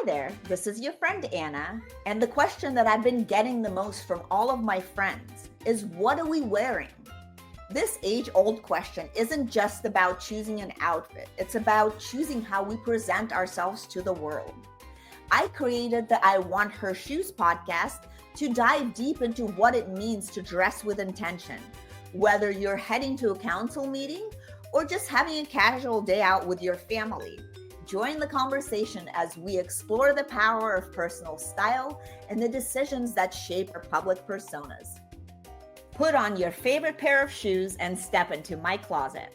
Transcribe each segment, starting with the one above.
Hi there, this is your friend Anna, and the question that I've been getting the most from all of my friends is, what are we wearing? This age-old question isn't just about choosing an outfit, it's about choosing how we present ourselves to the world. I created the I Want Her Shoes podcast to dive deep into what it means to dress with intention, whether you're heading to a council meeting or just having a casual day out with your family. Join the conversation as we explore the power of personal style and the decisions that shape our public personas. Put on your favorite pair of shoes and step into my closet.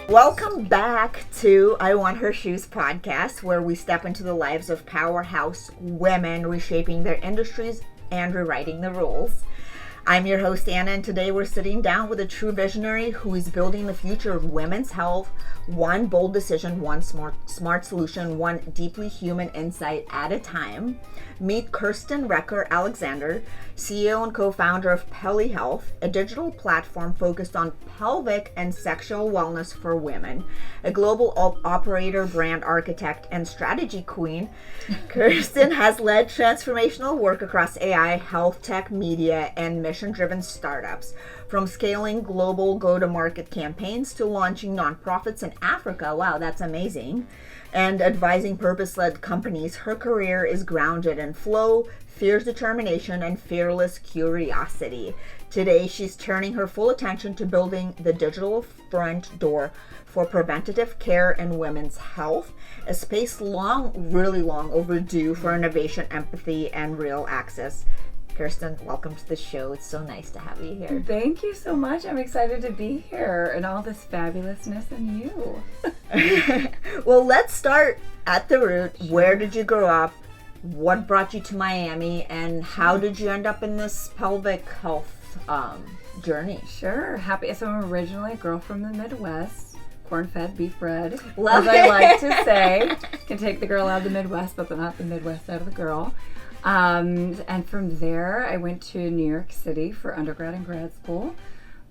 Welcome back to I Want Her Shoes podcast, where we step into the lives of powerhouse women reshaping their industries and rewriting the rules. I'm your host, Anna, and today we're sitting down with a true visionary who is building the future of women's health, one bold decision, one smart solution, one deeply human insight at a time. Meet Kerstin Recker Alexandre, CEO and co-founder of Peli Health, a digital platform focused on pelvic and sexual wellness for women. A global operator, brand architect, and strategy queen, Kerstin has led transformational work across AI, health tech, media, and mission-driven startups. From scaling global go-to-market campaigns to launching nonprofits in Africa, wow, that's amazing, and advising purpose-led companies, her career is grounded in flow, fierce determination, and fearless curiosity. Today, she's turning her full attention to building the digital front door for preventative care and women's health, a space really long overdue for innovation, empathy, and real access. Kerstin, welcome to the show. It's so nice to have you here. Thank you so much. I'm excited to be here and all this fabulousness in you. Well, let's start at the root. Sure. Where did you grow up? What brought you to Miami? And how did you end up in this pelvic health journey? Sure. Happy. So I'm originally a girl from the Midwest. Corn-fed, beef-bred, Love as it. I like to say. Can take the girl out of the Midwest, but not the Midwest out of the girl. And from there, I went to New York City for undergrad and grad school,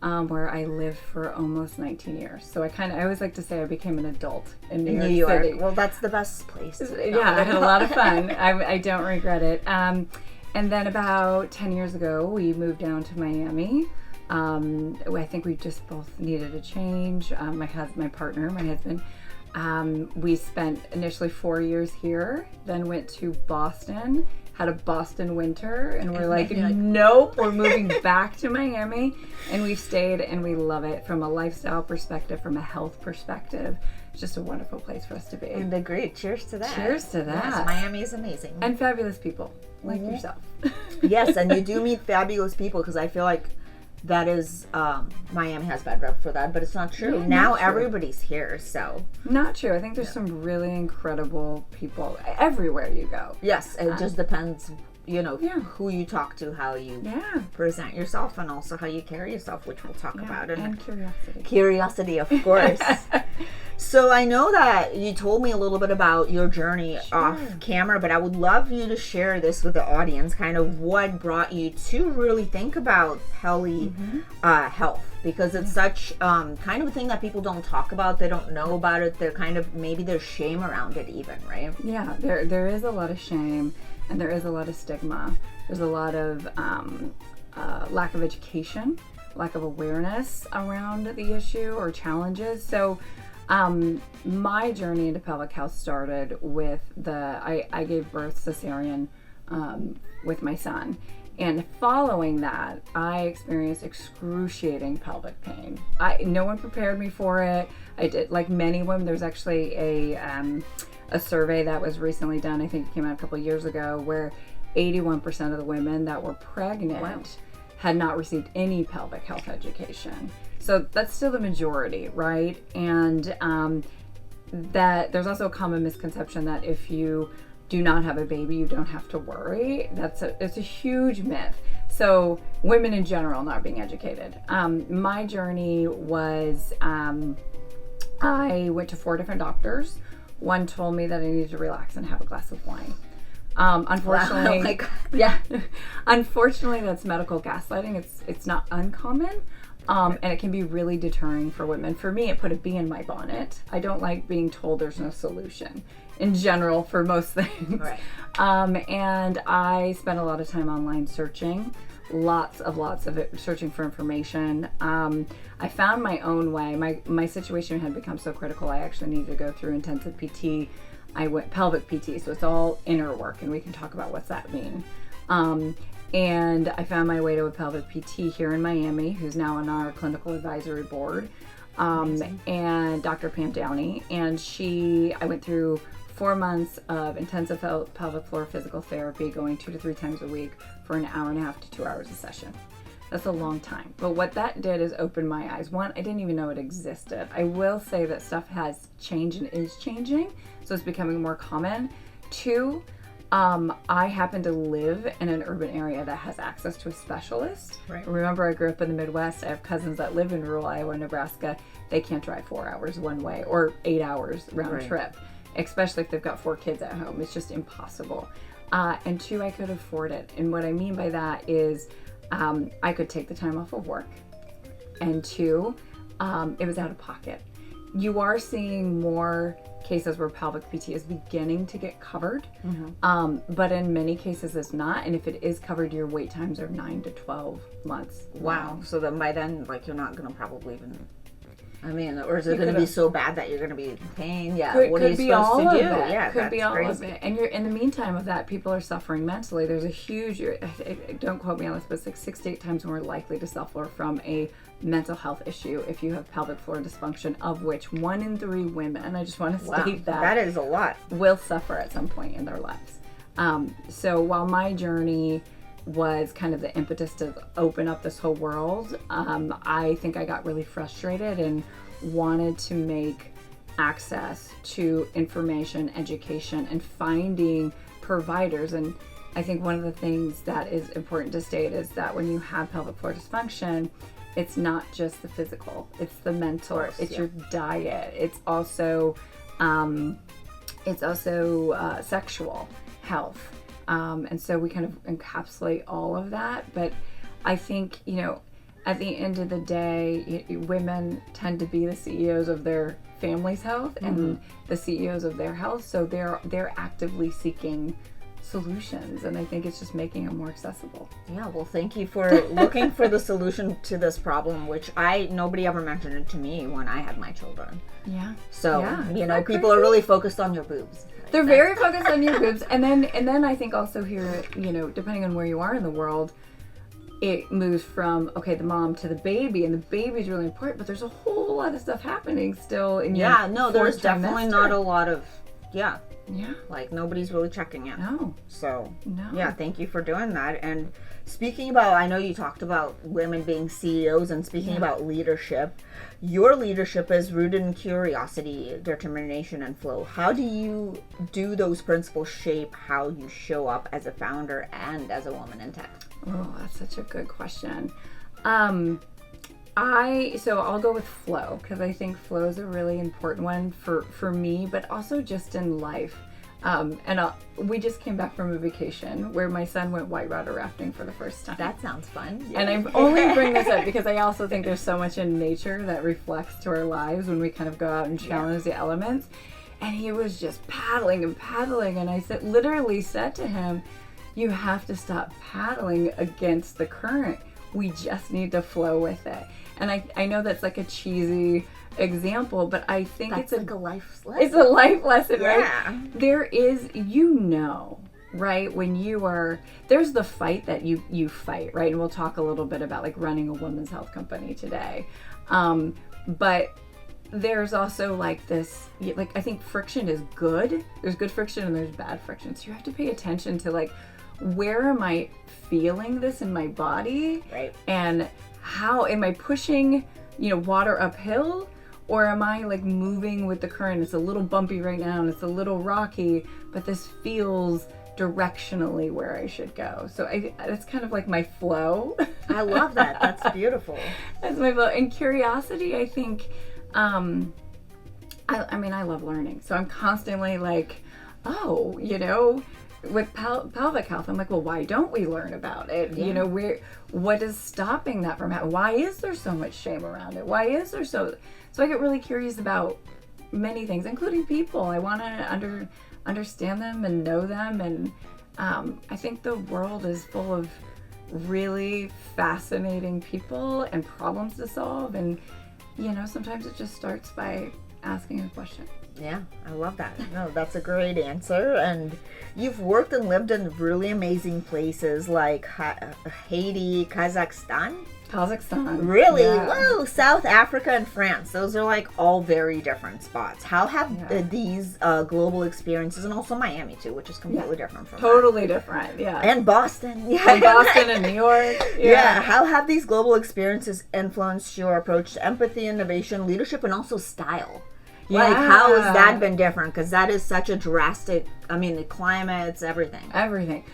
where I lived for almost 19 years. So I always like to say I became an adult in New York City. Well, that's the best place. Yeah, I had a lot of fun. I don't regret it. And then about 10 years ago, we moved down to Miami. I think we just both needed a change. My partner, my husband, we spent initially 4 years here, then went to Boston, had a Boston winter, and we're like, nope, we're moving back to Miami. And we've stayed and we love it from a lifestyle perspective, from a health perspective. It's just a wonderful place for us to be. And agreed. Cheers to that. Cheers to that. Yes, Miami is amazing. And fabulous people like yourself. Yes, and you do meet fabulous people, because I feel like that is, Miami has bad rep for that, but it's not true. Yeah, now not true. Everybody's here, so. Not true. I think there's some really incredible people everywhere you go. Yes, it just depends, who you talk to, how you present yourself, and also how you carry yourself, which we'll talk about. And curiosity. Curiosity, of course. So I know that you told me a little bit about your journey off camera, but I would love you to share this with the audience, kind of what brought you to really think about Peli Health, because it's such kind of a thing that people don't talk about. They don't know about it. They're kind of, maybe there's shame around it even, right? Yeah, there is a lot of shame, and there is a lot of stigma. There's a lot of lack of education, lack of awareness around the issue or challenges. So my journey into pelvic health started with I gave birth cesarean with my son. And following that, I experienced excruciating pelvic pain. No one prepared me for it. I did, like many women, there's actually a survey that was recently done, I think it came out a couple of years ago, where 81% of the women that were pregnant had not received any pelvic health education. So that's still the majority, right? And that there's also a common misconception that if you do not have a baby, you don't have to worry. It's a huge myth. So women in general not being educated. My journey was, I went to 4 different doctors. One told me that I needed to relax and have a glass of wine. Unfortunately, Wow. Like, yeah, unfortunately, that's medical gaslighting. It's not uncommon, and it can be really deterring for women. For me, it put a bee in my bonnet. I don't like being told there's no solution in general for most things. Right. And I spent a lot of time online searching, lots of it, searching for information. I found my own way. My situation had become so critical. I actually needed to go through intensive PT. I went pelvic PT, so it's all inner work, and we can talk about what's that mean. And I found my way to a pelvic PT here in Miami, who's now on our clinical advisory board, and Dr. Pam Downey. And I went through 4 months of intensive pelvic floor physical therapy, going 2 to 3 times a week for an hour and a half to 2 hours a session. That's a long time. But what that did is open my eyes. One, I didn't even know it existed. I will say that stuff has changed and is changing, so it's becoming more common. Two, I happen to live in an urban area that has access to a specialist. Right. Remember, I grew up in the Midwest. I have cousins that live in rural Iowa, Nebraska. They can't drive 4 hours one way or 8 hours round trip, especially if they've got 4 kids at home. It's just impossible. And two, I could afford it. And what I mean by that is I could take the time off of work. And two, it was out of pocket. You are seeing more cases where pelvic PT is beginning to get covered, but in many cases it's not. And if it is covered, your wait times are 9 to 12 months. Wow. So then by then, like, you're not going to probably even... I mean, or is it going to be so bad that you're going to be in pain? Yeah. What are you supposed to do? Yeah, could be all crazy. of it. And you're in the meantime of that, people are suffering mentally. There's a huge, don't quote me on this, but it's like 6 to 8 times more likely to suffer from a mental health issue if you have pelvic floor dysfunction, of which 1 in 3 women, I just want to state that is a lot, will suffer at some point in their lives. So while my journey was kind of the impetus to open up this whole world, I think I got really frustrated and wanted to make access to information, education, and finding providers. And I think one of the things that is important to state is that when you have pelvic floor dysfunction, it's not just the physical, it's the mental, your diet, it's also sexual health. And so we kind of encapsulate all of that. But I think, at the end of the day, women tend to be the CEOs of their family's health and the CEOs of their health. So they're actively seeking solutions, and I think it's just making them more accessible. Yeah, well, thank you for looking for the solution to this problem, which nobody ever mentioned it to me when I had my children. Yeah. So, people are really focused on your boobs. They're very focused on your boobs. And then I think also here, depending on where you are in the world, it moves from, the mom to the baby, and the baby's really important, but there's a whole lot of stuff happening still in your there's definitely not a lot of, like nobody's really checking it. No. So, no. Thank you for doing that. And speaking about, I know you talked about women being CEOs, and speaking about leadership, your leadership is rooted in curiosity, determination, and flow. How do those principles shape how you show up as a founder and as a woman in tech? Oh, that's such a good question. I'll go with flow, because I think flow is a really important one for me, but also just in life. We just came back from a vacation where my son went whitewater rafting for the first time. That sounds fun. And I only bring this up because I also think there's so much in nature that reflects to our lives when we kind of go out and challenge the elements. And he was just paddling and paddling, and I literally said to him, you have to stop paddling against the current. We just need to flow with it. And I know that's like a cheesy example, but I think it's like a life lesson. It's a life lesson, right? Yeah. There is, right? When there's the fight that you fight, right? And we'll talk a little bit about like running a women's health company today. But there's also like this, I think friction is good. There's good friction and there's bad friction. So you have to pay attention to like, where am I feeling this in my body? Right. And how am I pushing, water uphill? Or am I like moving with the current? It's a little bumpy right now and it's a little rocky, but this feels directionally where I should go. So that's kind of like my flow. I love that. That's beautiful. That's my flow. And curiosity, I think, I love learning. So I'm constantly like, with pelvic health, I'm like, well, why don't we learn about it? Yeah. You know, what is stopping that from happening? Why is there so much shame around it? Why is there so I get really curious about many things, including people. I want to understand them and know them, and I think the world is full of really fascinating people and problems to solve, and you know, sometimes it just starts by asking a question. Yeah, I love that. No, that's a great answer. And you've worked and lived in really amazing places like Haiti, Kazakhstan. Really? Yeah. Whoa, South Africa and France. Those are like all very different spots. How have these global experiences, and also Miami too, which is completely different from totally different. Yeah. And Boston. Yeah. And Boston and New York. Yeah. How have these global experiences influenced your approach to empathy, innovation, leadership, and also style? Like, how has that been different? Because that is such a drastic, I mean, the climates, everything. Everything.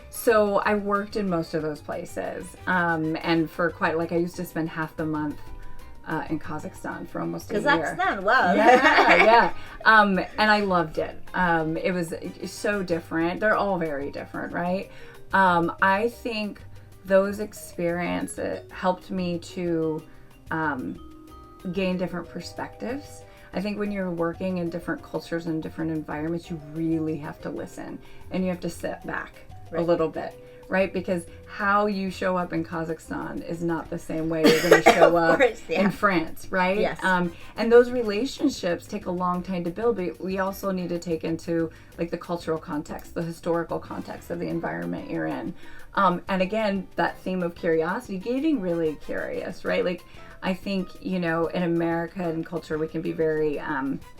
So I worked in most of those places. And for quite, like, I used to spend half the month in Kazakhstan for almost a year. Kazakhstan, wow. Yeah. And I loved it. It was so different. They're all very different, right? I think those experiences helped me to gain different perspectives. I think when you're working in different cultures and different environments, you really have to listen and you have to sit back a little bit, right? Because how you show up in Kazakhstan is not the same way you're going to show up in France, right? Yes. And those relationships take a long time to build, but we also need to take into like the cultural context, the historical context of the environment you're in. And again, that theme of curiosity, getting really curious, right? Like, I think, you know, in American culture, we can be very,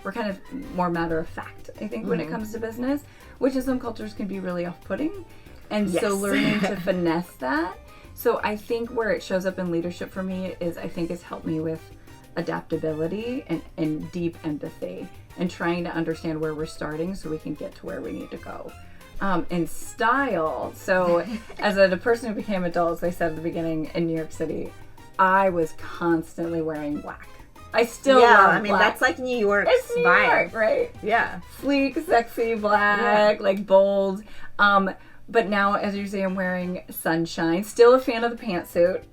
we're kind of more matter of fact, I think, when it comes to business, which in some cultures can be really off-putting. And so learning to finesse that. So I think where it shows up in leadership for me is, I think it's helped me with adaptability and deep empathy and trying to understand where we're starting so we can get to where we need to go. And style. So as a person who became adult, as I said at the beginning, in New York City, I was constantly wearing black. I still love black. That's like New York's New vibe. York, right? Yeah. Sleek, sexy, black, like bold. But now, as you say, I'm wearing sunshine. Still a fan of the pantsuit.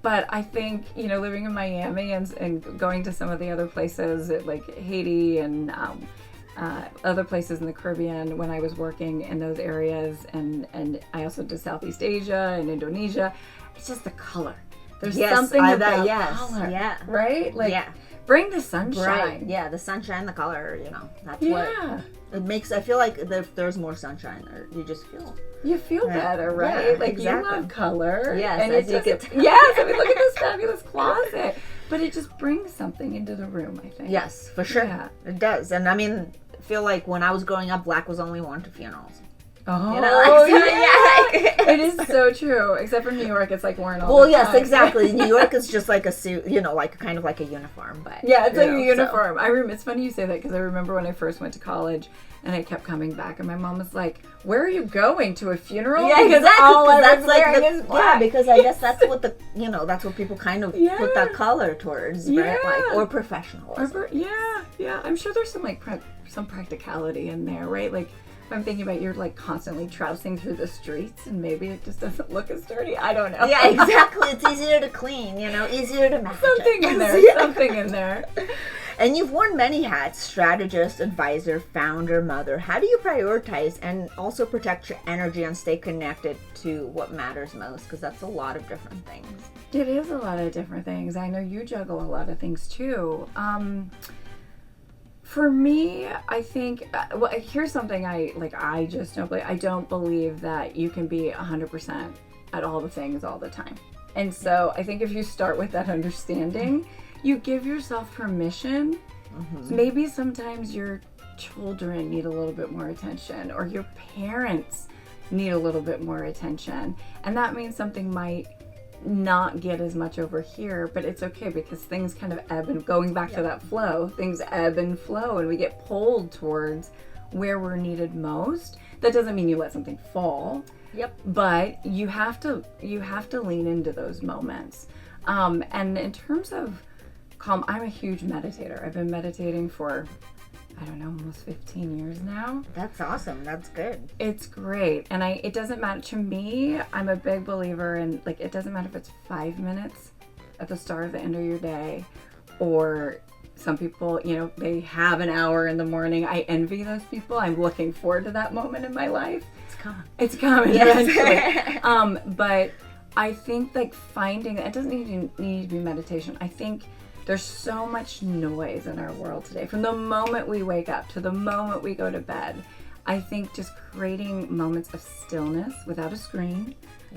But I think, you know, living in Miami and going to some of the other places like Haiti and other places in the Caribbean when I was working in those areas, and I also did Southeast Asia and Indonesia. It's just the color. There's something about color, right? Like, bring the sunshine. Right. Yeah, the sunshine, the color. You know, that's what it makes. I feel like if there's more sunshine, you just feel better, right? Yeah, like exactly. You love color. Yes, and as you get yes. I mean, look at this fabulous closet. But it just brings something into the room, I think. Yes, for sure. Yeah. It does. And I mean, I feel like when I was growing up, black was only worn to funerals. Oh, you know, it is so true. Except for New York, it's like worn all the time. Yes, exactly. New York is just like a suit, you know, like kind of like a uniform. But yeah, it's like a uniform. So. It's funny you say that because I remember when I first went to college and I kept coming back, and my mom was like, "Where are you going, to a funeral?" Yeah, because exactly. all I was like wearing is black. Yeah, because I guess that's what that's what people kind of put that color towards, right? Like, or professionalism. Yeah. I'm sure there's some like some practicality in there, right? Like, if I'm thinking about you're like constantly trousing through the streets and maybe it just doesn't look as dirty. I don't know. Yeah, exactly. It's easier to clean, you know, easier to manage. Something in there. And you've worn many hats: strategist, advisor, founder, mother. How do you prioritize and also protect your energy and stay connected to what matters most? Because that's a lot of different things. It is a lot of different things. I know you juggle a lot of things too. For me, I think, here's something I just don't believe. I don't believe that you can be 100% at all the things all the time. And so I think if you start with that understanding, you give yourself permission. Maybe sometimes your children need a little bit more attention, or your parents need a little bit more attention. And that means something might not get as much over here, but it's okay because things kind of ebb and going back to that flow, things ebb and flow and we get pulled towards where we're needed most. That doesn't mean you let something fall. But you have to lean into those moments. And in terms of calm, I'm a huge meditator. I've been meditating for I don't know, almost 15 years now. That's awesome. That's good. It's great. And it doesn't matter to me. I'm a big believer in, like, it doesn't matter if it's 5 minutes at the start or the end of your day, or some people, you know, they have an hour in the morning. I envy those people. I'm looking forward to that moment in my life. It's coming eventually. But I think, like, finding, it doesn't even need to be meditation. I think there's so much noise in our world today. From the moment we wake up to the moment we go to bed, I think just creating moments of stillness without a screen,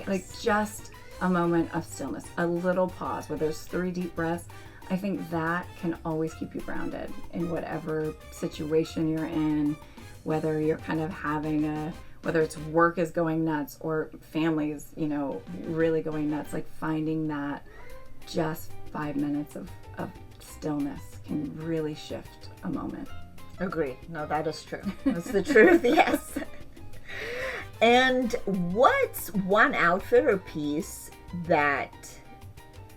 like just a moment of stillness, a little pause where there's 3 deep breaths. I think that can always keep you grounded in whatever situation you're in, whether you're kind of having whether it's work is going nuts or families, you know, really going nuts, like finding that just 5 minutes of stillness can really shift a moment. Agreed. No, that is true. That's the truth, yes. And what's one outfit or piece that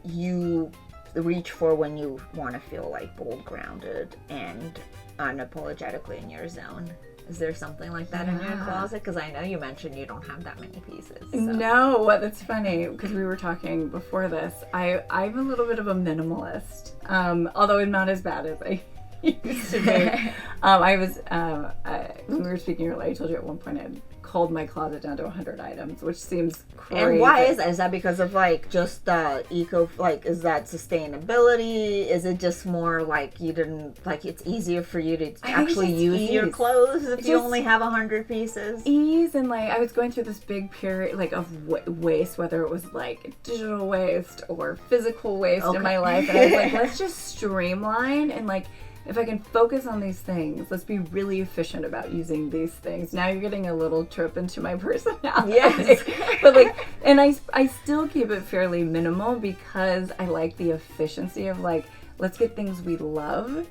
you reach for when you want to feel like bold, grounded, and unapologetically in your zone? Is there something like that in your closet? Because I know you mentioned you don't have that many pieces. So. No, that's funny, because we were talking before this. I'm a little bit of a minimalist, although I'm not as bad as I used to be. When we were speaking earlier, I told you at one point I had culled my closet down to 100 items, which seems crazy. And why is that? Is that because of like just is that sustainability? Is it just more like you didn't, like it's easier for you to actually use your clothes if you only have 100 pieces? Ease, and like I was going through this big period like of waste, whether it was like digital waste or physical waste in my life, and I was like, let's just streamline and like, if I can focus on these things, let's be really efficient about using these things. Now you're getting a little trip into my personality. Yes. But like, and I still keep it fairly minimal because I like the efficiency of like, let's get things we love,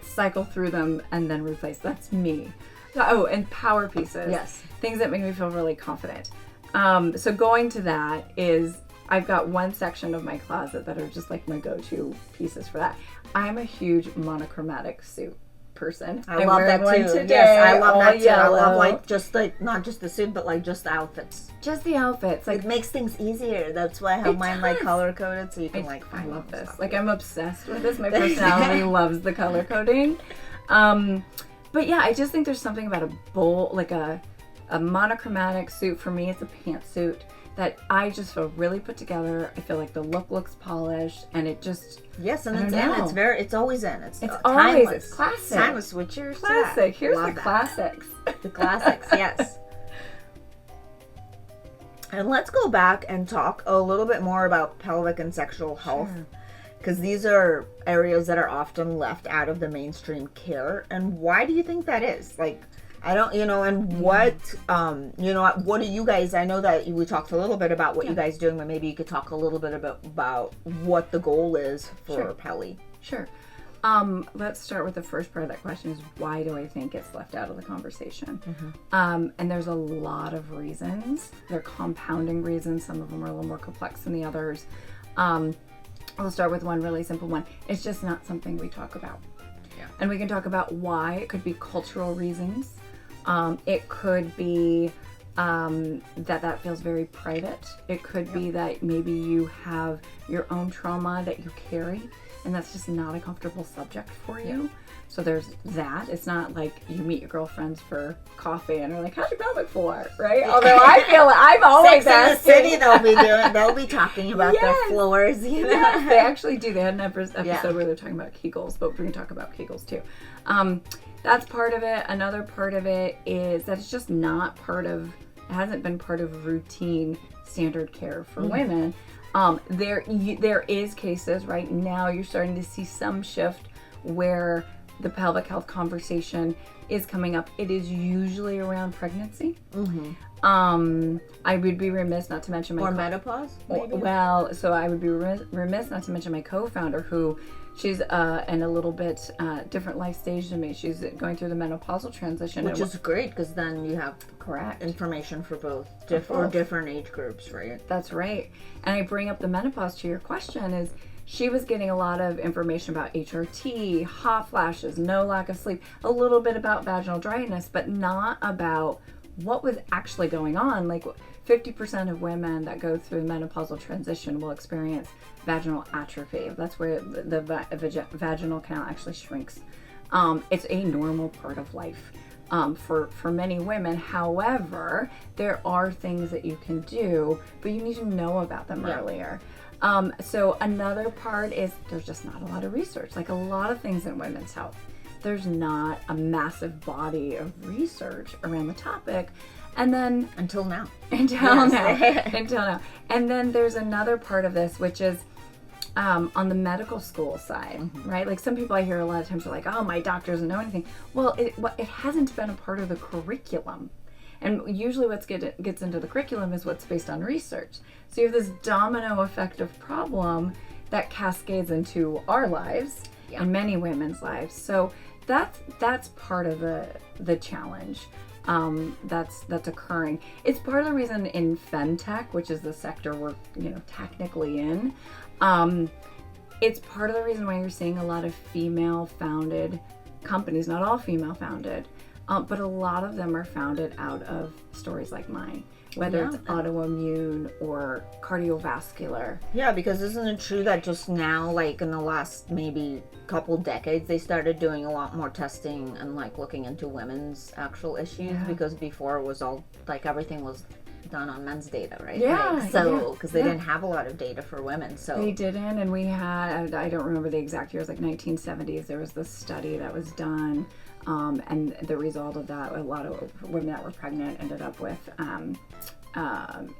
cycle through them, and then replace. That's me. Oh, and power pieces. Yes. Things that make me feel really confident. So going to that is, I've got one section of my closet that are just like my go-to pieces for that. I'm a huge monochromatic suit person. I love that too. Today, yes, I love that too. Yellow. I love like just like not just the suit, but like just the outfits. Just the outfits. Like it makes things easier. That's why I have mine like color coded, so you can like find. I love this. Like I'm obsessed with this. My personality loves the color coding. But yeah, I just think there's something about a bold, like a monochromatic suit. For me, it's a pantsuit that I just feel really put together. I feel like the look looks polished, and it just and it's always in. It's always timeless. It's classic. Timeless. What's your classic? Here's the classics. The classics, yes. And let's go back and talk a little bit more about pelvic and sexual health, because these are areas that are often left out of the mainstream care. And why do you think that is? Like, I don't, and what, what do you guys, I know that we talked a little bit about what you guys doing, but maybe you could talk a little bit about what the goal is for Peli. Sure. Let's start with the first part of that question is, why do I think it's left out of the conversation? And there's a lot of reasons. They're compounding reasons. Some of them are a little more complex than the others. I'll start with one really simple one. It's just not something we talk about. Yeah. And we can talk about why. It could be cultural reasons. It could be that feels very private. It could be that maybe you have your own trauma that you carry, and that's just not a comfortable subject for you. So there's that. It's not like you meet your girlfriends for coffee and are like, how's your pelvic floor, right? Although I feel like I'm always Sex in the City, they'll be talking about their floors, Yes, they actually do. They had an episode where they're talking about Kegels, but we're going to talk about Kegels too. That's part of it. Another part of it is that it's just not it hasn't been part of routine standard care for women. There is cases right now, you're starting to see some shift where the pelvic health conversation is coming up. It is usually around pregnancy. I would be remiss not to mention my menopause, maybe? Well, so I would be remiss not to mention my co-founder, who she's in a little bit different life stage than me. She's going through the menopausal transition, which is great because then you have information for both different age groups, right? That's right. And I bring up the menopause to your question is she was getting a lot of information about HRT, hot flashes, no lack of sleep, a little bit about vaginal dryness, but not about what was actually going on. Like 50% of women that go through menopausal transition will experience vaginal atrophy. That's where the vaginal canal actually shrinks. It's a normal part of life for many women. However, there are things that you can do, but you need to know about them earlier. So another part is there's just not a lot of research. Like a lot of things in women's health, there's not a massive body of research around the topic. And then until now. Until now. And then there's another part of this, which is on the medical school side, right? Like some people I hear a lot of times are like, oh, my doctor doesn't know anything. Well, it hasn't been a part of the curriculum. And usually what gets into the curriculum is what's based on research. So you have this domino effect of problem that cascades into our lives and many women's lives. So that's part of the challenge that's occurring. It's part of the reason in femtech, which is the sector we're technically in, it's part of the reason why you're seeing a lot of female-founded companies, not all female-founded, but a lot of them are founded out of stories like mine, whether it's autoimmune or cardiovascular. Yeah, because isn't it true that just now, like in the last maybe couple decades, they started doing a lot more testing and like looking into women's actual issues, because before it was all like everything was done on men's data, right? Because they didn't have a lot of data for women. So they didn't, and we had, I don't remember the exact years, like 1970s, there was this study that was done, and the result of that, a lot of women that were pregnant ended up with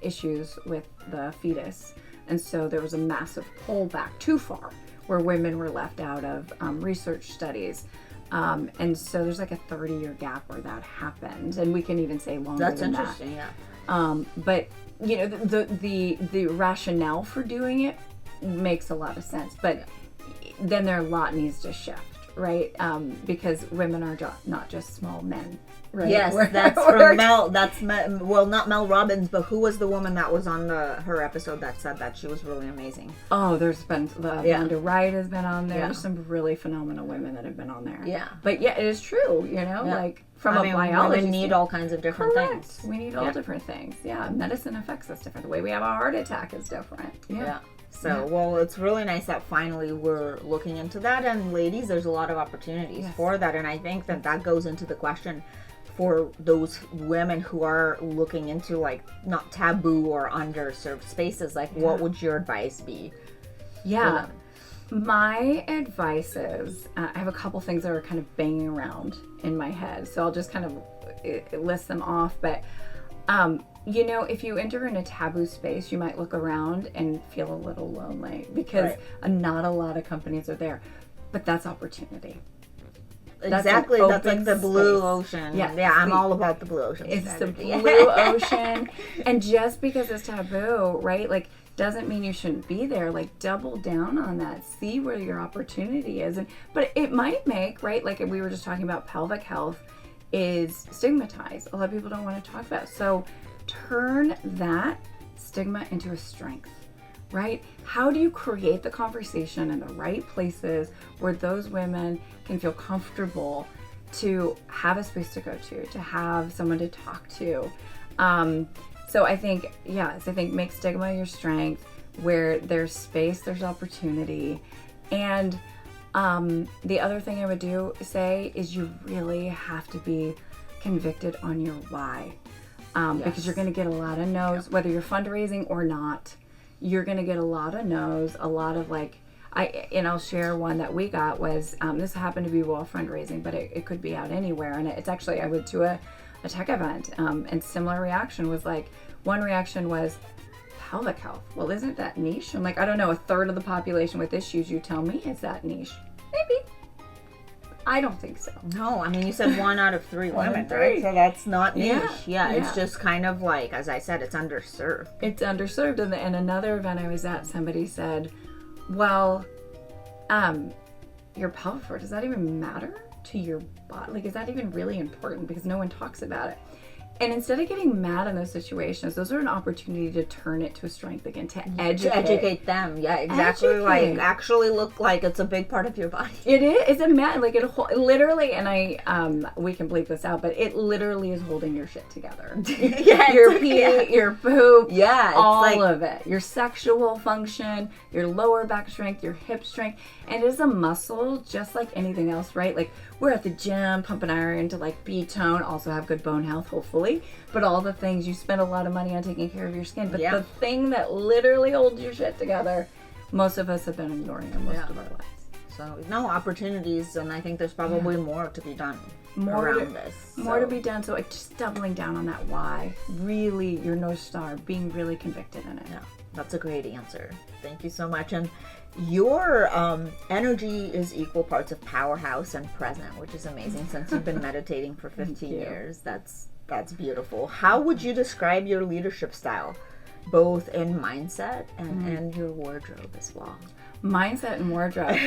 issues with the fetus, and so there was a massive pullback too far, where women were left out of research studies. And so there's like a 30-year gap where that happened, and we can even say longer than that. That's interesting, yeah. But the rationale for doing it makes a lot of sense, but then a lot needs to shift, right? Because women are not just small men, right? Yes, that's from Mel. Well, not Mel Robbins, but who was the woman that was on her episode that said that she was really amazing? Oh, there's been Amanda Wright has been on there. There's some really phenomenal women that have been on there. Yeah, but it is true, like. From a biology, we need all kinds of different things. We need all different things. Yeah, medicine affects us different. The way we have a heart attack is different. So, well, it's really nice that finally we're looking into that. And ladies, there's a lot of opportunities for that. And I think that goes into the question for those women who are looking into like not taboo or underserved spaces. Like, what would your advice be? Yeah. My advice is, I have a couple things that are kind of banging around in my head, so I'll just kind of list them off. But, if you enter in a taboo space, you might look around and feel a little lonely because not a lot of companies are there. But that's opportunity. Exactly, that's like the blue ocean. Yeah, I'm all about the blue ocean. It's the blue ocean, and just because it's taboo, right? Like, doesn't mean you shouldn't be there. Like, double down on that. See where your opportunity is. But it might make, right? Like we were just talking about, pelvic health is stigmatized. A lot of people don't want to talk about it. So turn that stigma into a strength, right? How do you create the conversation in the right places where those women can feel comfortable to have a space to go to have someone to talk to? So I think, make stigma your strength. Where there's space, there's opportunity. And the other thing I would say is you really have to be convicted on your why. Because you're going to get a lot of no's, whether you're fundraising or not. You're going to get a lot of no's, a lot of I'll share one that we got was, this happened to be while fundraising, but it could be out anywhere. And it's actually, I went to a tech event, and similar reaction was one reaction was pelvic health. Well, isn't that niche? I'm like, I don't know, a third of the population with issues, you tell me, is that niche? Maybe. I don't think so. No, I mean, you said 1 out of 3 women, right? So that's not niche. Yeah, it's just kind of like, as I said, it's underserved. It's underserved. And another event I was at, somebody said, well, your pelvic floor, does that even matter to your body? Like, is that even really important? Because no one talks about it. And instead of getting mad in those situations, those are an opportunity to turn it to a strength again, to educate them. Yeah, exactly. Educate. Like actually look like it's a big part of your body. It is. It's a like it literally, and we can bleep this out, but it literally is holding your shit together. Your pee, your poop, all of it. Your sexual function, your lower back strength, your hip strength, and it is a muscle just like anything else, right? Like we're at the gym pumping iron to like be toned, also have good bone health, hopefully. But all the things, you spend a lot of money on taking care of your skin. But the thing that literally holds your shit together, most of us have been ignoring it most of our lives. So no opportunities, and I think there's probably more to be done around this. More to be done. So just doubling down on that why. Really, your North Star, being really convicted in it. Yeah, that's a great answer. Thank you so much. And your energy is equal parts of powerhouse and present, which is amazing since you've been meditating for 15 years. That's beautiful. How would you describe your leadership style, both in mindset and your wardrobe as well? Mindset and wardrobe.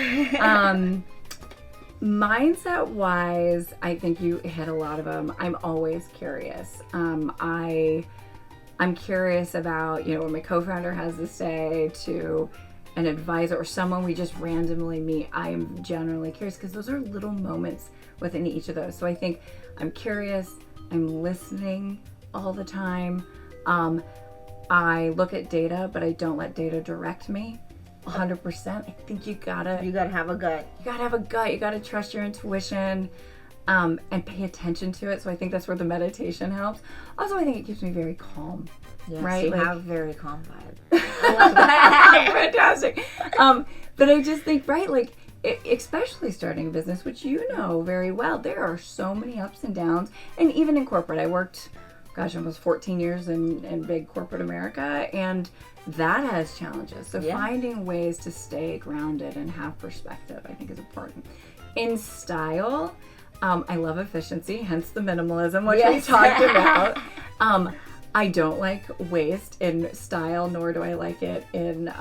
Mindset wise, I think you hit a lot of them. I'm always curious. I'm curious about, what my co-founder has to say, to an advisor or someone we just randomly meet. I'm generally curious because those are little moments within each of those. So I think I'm curious, I'm listening all the time. I look at data, but I don't let data direct me 100%. I think you gotta have a gut. You gotta have a gut. You gotta trust your intuition, and pay attention to it. So I think that's where the meditation helps. Also, I think it keeps me very calm. Yes, right? You have very calm vibe. I love that. Fantastic. But I just think, right, like, especially starting a business, which you know very well, there are so many ups and downs. And even in corporate, I worked, almost 14 years in big corporate America, and that has challenges. So finding ways to stay grounded and have perspective, I think, is important. In style, I love efficiency, hence the minimalism, which we talked about. I don't like waste in style, nor do I like it in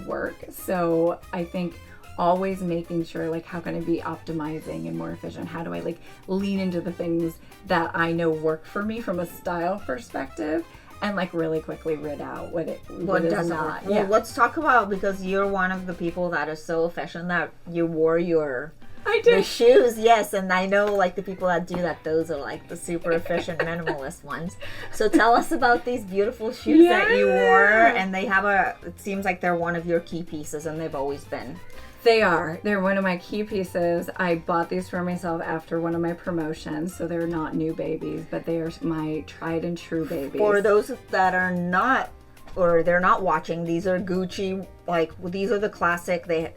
work. So I think always making sure, like, how can I be optimizing and more efficient? How do I lean into the things that I know work for me from a style perspective, and really quickly rid out what does not. Well, let's talk about, because you're one of the people that is so efficient that you wore the shoes, yes, and I know the people that do that, those are the super efficient minimalist ones. So tell us about these beautiful shoes that you wore, and they have it seems like they're one of your key pieces, and they've always been. They're one of my key pieces. I bought these for myself after one of my promotions, so they're not new babies, but they are my tried and true babies. For those that are not, or they're not watching, these are Gucci, these are the classic, they're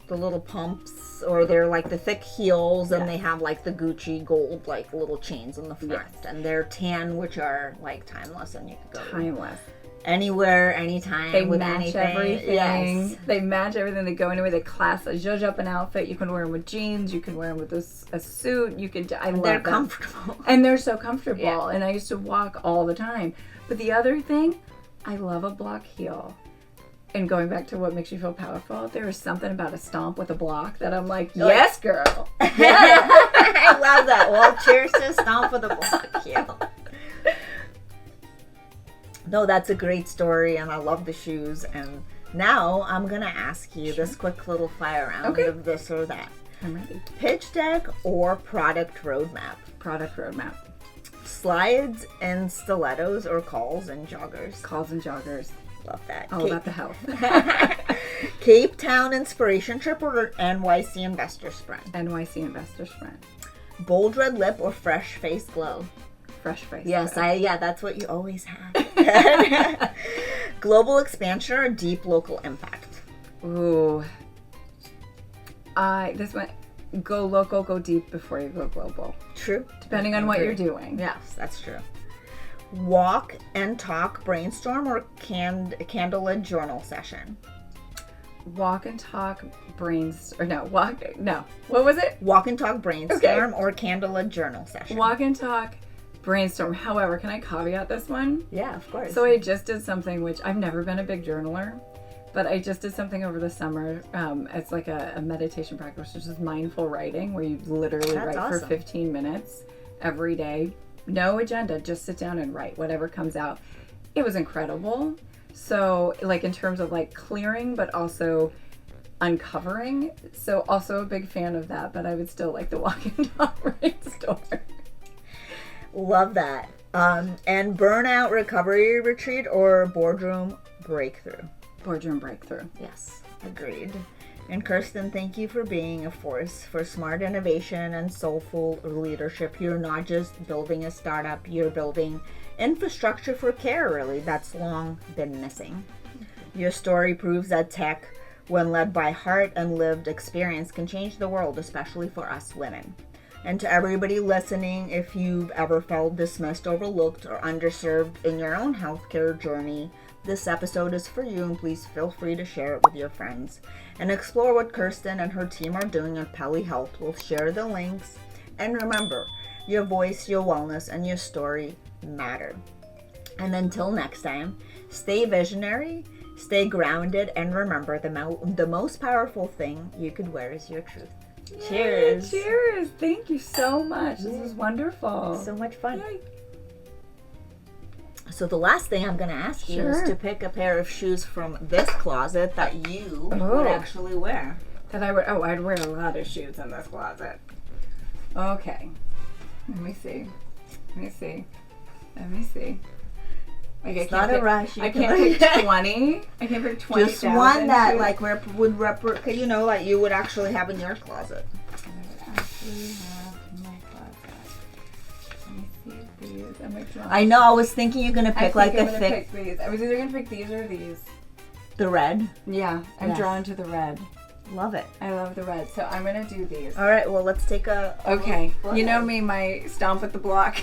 the little pumps, or they're the thick heels, and they have the Gucci gold little chains in the front, and they're tan, which are timeless, and you could go timeless anywhere, anytime. They with match anything. everything. Yes. They match everything. They go anywhere. They zhuzh up an outfit. You can wear them with jeans. You can wear them with a suit. I love them. They're comfortable. And they're so comfortable. And I used to walk all the time. But the other thing, I love a block heel. And going back to what makes you feel powerful, there is something about a stomp with a block that I'm like, yes, girl. I love that. Well, cheers to stomp with a block heel. No, that's a great story, and I love the shoes. And now I'm going to ask you this quick little fire round of this or that. I'm ready. Pitch deck or product roadmap? Product roadmap. Slides and stilettos or calls and joggers? Calls and joggers. Love that. All about the health. Cape Town inspiration trip or NYC investor sprint? NYC investor sprint. Bold red lip or fresh face glow? Fresh face. Yes, that's what you always have. Global expansion or deep local impact? Ooh. This one, go local, go deep before you go global. True. Depending on what you're doing. Yes, that's true. Walk and talk brainstorm or candlelit journal session? Walk and talk what was it? Walk and talk brainstorm or candlelit journal session? Walk and talk brainstorm. However, can I caveat this one? Yeah, of course. So I just did something, which I've never been a big journaler, but I just did something over the summer. It's like a meditation practice, which is mindful writing, where you literally write for 15 minutes. every day. No agenda, just sit down and write whatever comes out. It was incredible. So like in terms of like clearing, but also uncovering. So also a big fan of that, but I would still like the walk-in right store. Love that. And burnout recovery retreat or boardroom breakthrough? Boardroom breakthrough. Yes, agreed. And Kerstin, thank you for being a force for smart innovation and soulful leadership. You're not just building a startup, you're building infrastructure for care, really, that's long been missing. Your story proves that tech, when led by heart and lived experience, can change the world, especially for us women. And to everybody listening, if you've ever felt dismissed, overlooked, or underserved in your own healthcare journey, this episode is for you, and please feel free to share it with your friends. And explore what Kerstin and her team are doing at Peli Health. We'll share the links. And remember, your voice, your wellness, and your story matter. And until next time, stay visionary, stay grounded, and remember the most powerful thing you could wear is your truth. Cheers. Yay, cheers. Thank you so much. This was wonderful. So much fun. Yay. So the last thing I'm going to ask you is to pick a pair of shoes from this closet that you would actually wear. That I would, I'd wear a lot of shoes in this closet. Okay. Let me see. Okay, It's not a rush. I can't pick 20. I can't pick 20. Just one that like would represent, you know, like you would actually have in your closet. I would actually have in my closet. Let me see these. I'm like, I know. I was thinking you're gonna pick like a thick. Pick these. I was either gonna pick these or these. The red. Yeah, I'm drawn to the red. Love it. I love the red, so I'm gonna do these. All right. Well, let's take a. Okay. You know me, my stomp with the block.